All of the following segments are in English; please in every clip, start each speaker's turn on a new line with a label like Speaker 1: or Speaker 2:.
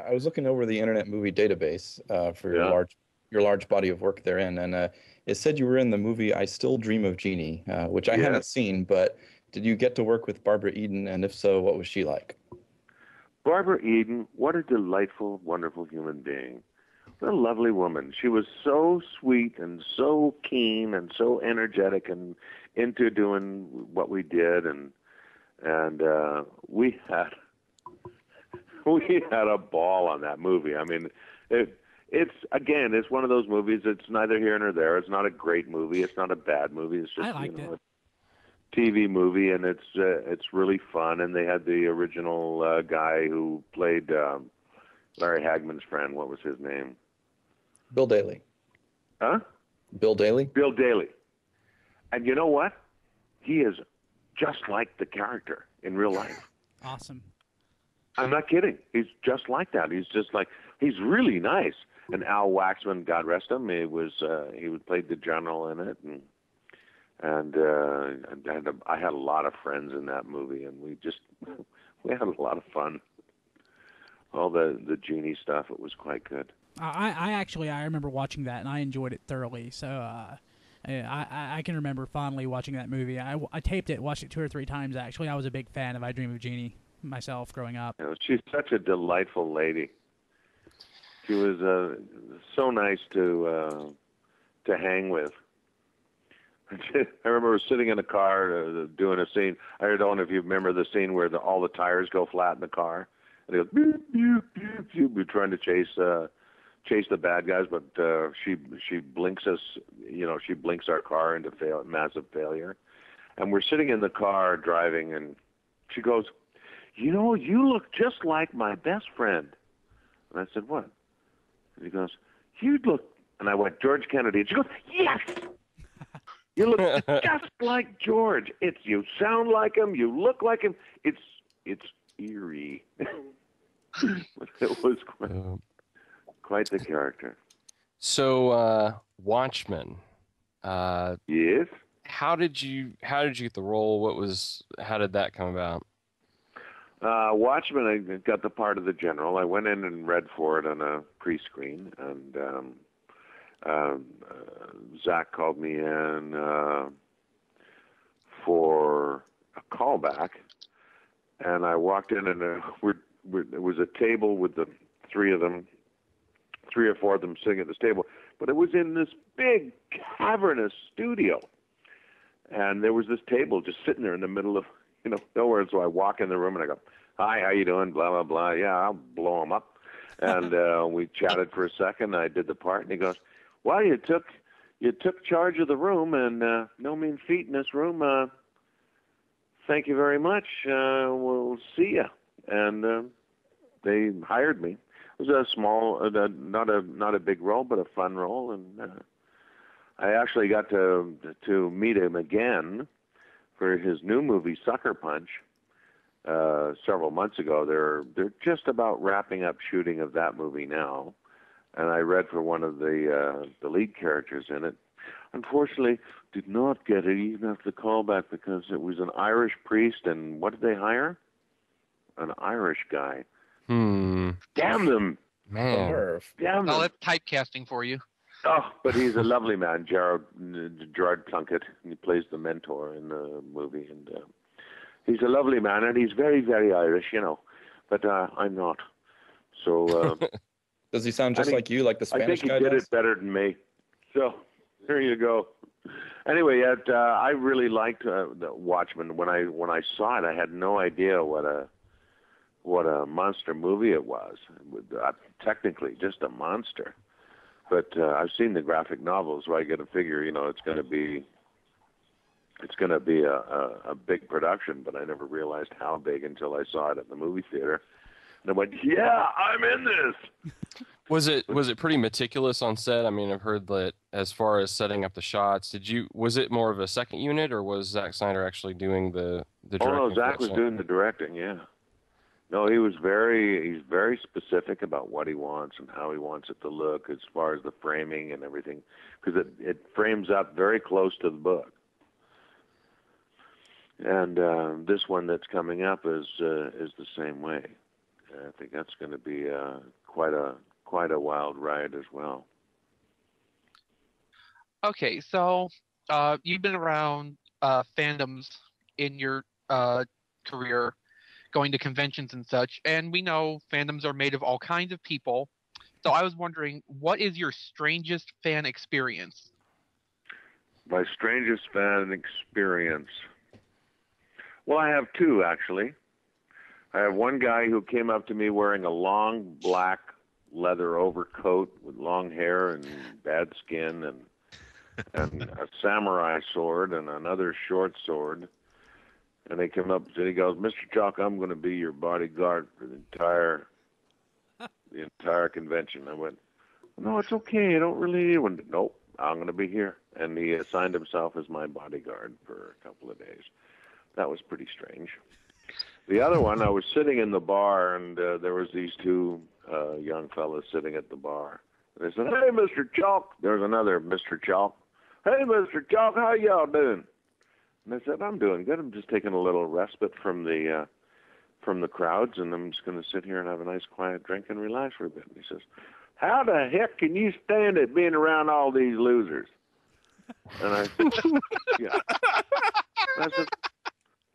Speaker 1: I was looking over the Internet Movie Database for
Speaker 2: Yeah.
Speaker 1: your large body of work therein, and it said you were in the movie I Still Dream of Jeannie, which I
Speaker 2: Yes.
Speaker 1: haven't seen, but did you get to work with Barbara Eden, and if so, what was she like?
Speaker 2: Barbara Eden, what a delightful, wonderful human being. What a lovely woman. She was so sweet and so keen and so energetic and into doing what we did, and we had we had a ball on that movie. I mean, it's one of those movies. It's neither here nor there. It's not a great movie. It's not a bad movie. It's just
Speaker 3: I liked it.
Speaker 2: a TV movie, and it's really fun. And they had the original guy who played Larry Hagman's friend. What was his name?
Speaker 1: Bill Daly.
Speaker 2: Huh?
Speaker 1: Bill Daly?
Speaker 2: Bill Daly. And you know what? He is just like the character in real life.
Speaker 3: Awesome.
Speaker 2: I'm not kidding. He's just like that. He's really nice. And Al Waxman, God rest him, he played the general in it, and I had a lot of friends in that movie, and we had a lot of fun. All the Jeannie stuff, it was quite good.
Speaker 3: I remember watching that and I enjoyed it thoroughly. So I can remember fondly watching that movie. I taped it, watched it 2 or 3 times actually. I was a big fan of I Dream of Jeannie myself growing up.
Speaker 2: She's such a delightful lady. She was so nice to hang with. I remember sitting in a car doing a scene. I don't know if you remember the scene where all the tires go flat in the car, and it goes beep, beep, beep, beep. We're trying to chase the bad guys, but she blinks us. She blinks our car into massive failure, and we're sitting in the car driving, and she goes, you look just like my best friend. And I said, what? And he goes, you look, and I went, George Kennedy. And she goes, yes! You look just like George. You sound like him. You look like him. It's eerie. It was quite the character.
Speaker 4: So, Watchmen.
Speaker 2: Yes.
Speaker 4: How did you get the role? How did that come about?
Speaker 2: Watchmen, I got the part of the general. I went in and read for it on a pre-screen, and Zack called me in for a callback, and I walked in, and it was a table with the 3 or 4 of them sitting at this table, but it was in this big cavernous studio, and there was this table just sitting there in the middle of nowhere. So I walk in the room and I go, hi, how you doing? Blah, blah, blah. Yeah, I'll blow them up. And we chatted for a second. I did the part, and he goes, well, you took charge of the room, and no mean feat in this room. Thank you very much. We'll see you. And they hired me. It was a small, not a big role, but a fun role. And I actually got to meet him again for his new movie, Sucker Punch, several months ago. They're just about wrapping up shooting of that movie now, and I read for one of the lead characters in it. Unfortunately, did not get it even after the callback because it was an Irish priest, and what did they hire? An Irish guy. Damn them,
Speaker 4: man!
Speaker 2: Damn them.
Speaker 5: Oh, that's typecasting for you.
Speaker 2: Oh, but he's a lovely man, Gerard Plunkett. He plays the mentor in the movie, and he's a lovely man, and he's very, very Irish, but I'm not. So
Speaker 1: does he sound just like you, like the Spanish guy?
Speaker 2: I think he did it better than me. So there you go. Anyway, I really liked the Watchmen. When I saw it, I had no idea what a monster movie it was. Technically, just a monster. But I've seen the graphic novels, where I get a figure, it's going to be a big production. But I never realized how big until I saw it at the movie theater, and I went, "Yeah, I'm in this."
Speaker 4: Was it pretty meticulous on set? I mean, I've heard that as far as setting up the shots, was it more of a second unit, or was Zack Snyder actually doing the directing?
Speaker 2: Oh no, Zack was doing the directing. Yeah. No, he's very specific about what he wants and how he wants it to look as far as the framing and everything, because it frames up very close to the book. And this one that's coming up is the same way. I think that's going to be quite a wild ride as well.
Speaker 5: Okay, so you've been around fandoms in your career, going to conventions and such, and we know fandoms are made of all kinds of people. So I was wondering, what is your strangest fan experience?
Speaker 2: My strangest fan experience. Well, I have two, actually. I have one guy who came up to me wearing a long black leather overcoat with long hair and bad skin and a samurai sword and another short sword. And he came up and he goes, "Mr. Chalk, I'm going to be your bodyguard for the entire convention." I went, "No, it's okay. I don't really need one." "Nope, I'm going to be here." And he assigned himself as my bodyguard for a couple of days. That was pretty strange. The other one, I was sitting in the bar, and there was these two young fellas sitting at the bar. And they said, "Hey, Mr. Chalk." There's another Mr. Chalk. "Hey, Mr. Chalk, how y'all doing?" And I said, "I'm doing good. I'm just taking a little respite from the crowds, and I'm just going to sit here and have a nice quiet drink and relax for a bit." And he says, "How the heck can you stand it being around all these losers?" And I said, "Yeah." And I said,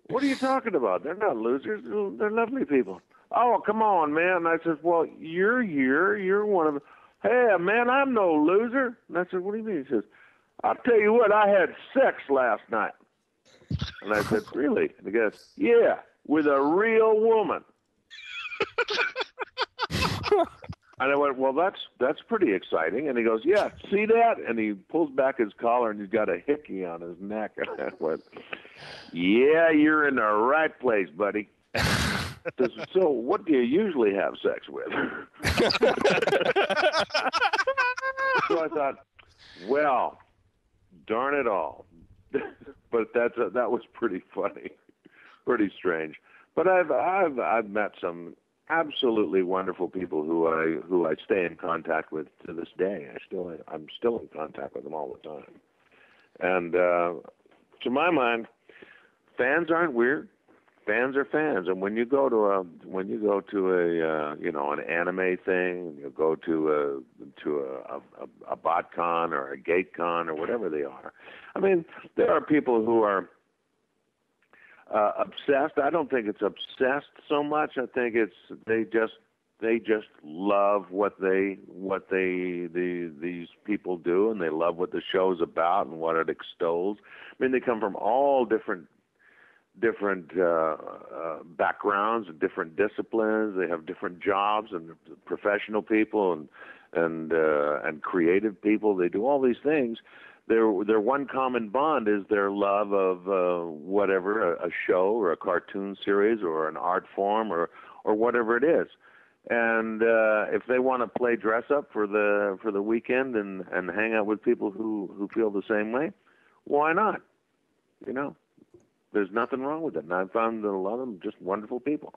Speaker 2: "What are you talking about? They're not losers. They're lovely people." "Oh, come on, man." And I said, "Well, you're here. You're one of them." "Hey, man, I'm no loser." And I said, "What do you mean?" He says, "I'll tell you what, I had sex last night." And I said, "Really?" And he goes, "Yeah, with a real woman." And I went, "Well, that's pretty exciting." And he goes, "Yeah, see that?" And he pulls back his collar, and he's got a hickey on his neck. And I went, "Yeah, you're in the right place, buddy." Says, "So what do you usually have sex with?" So I thought, well, darn it all. But that was pretty funny, pretty strange. But I've met some absolutely wonderful people who I stay in contact with to this day. I'm still in contact with them all the time. And to my mind, fans aren't weird. Fans are fans. And when you go to a an anime thing, you go to a BotCon or a GateCon or whatever they are. I mean, there are people who are obsessed. I don't think it's obsessed so much. I think it's they just love what these people do, and they love what the show's about and what it extols. I mean, they come from all different backgrounds and different disciplines. They have different jobs, and professional people and creative people. They do all these things. Their one common bond is their love of whatever, a show or a cartoon series or an art form or whatever it is. And if they want to play dress up for the weekend and hang out with people who feel the same way, why not? There's nothing wrong with it. And I've found that a lot of them just wonderful people.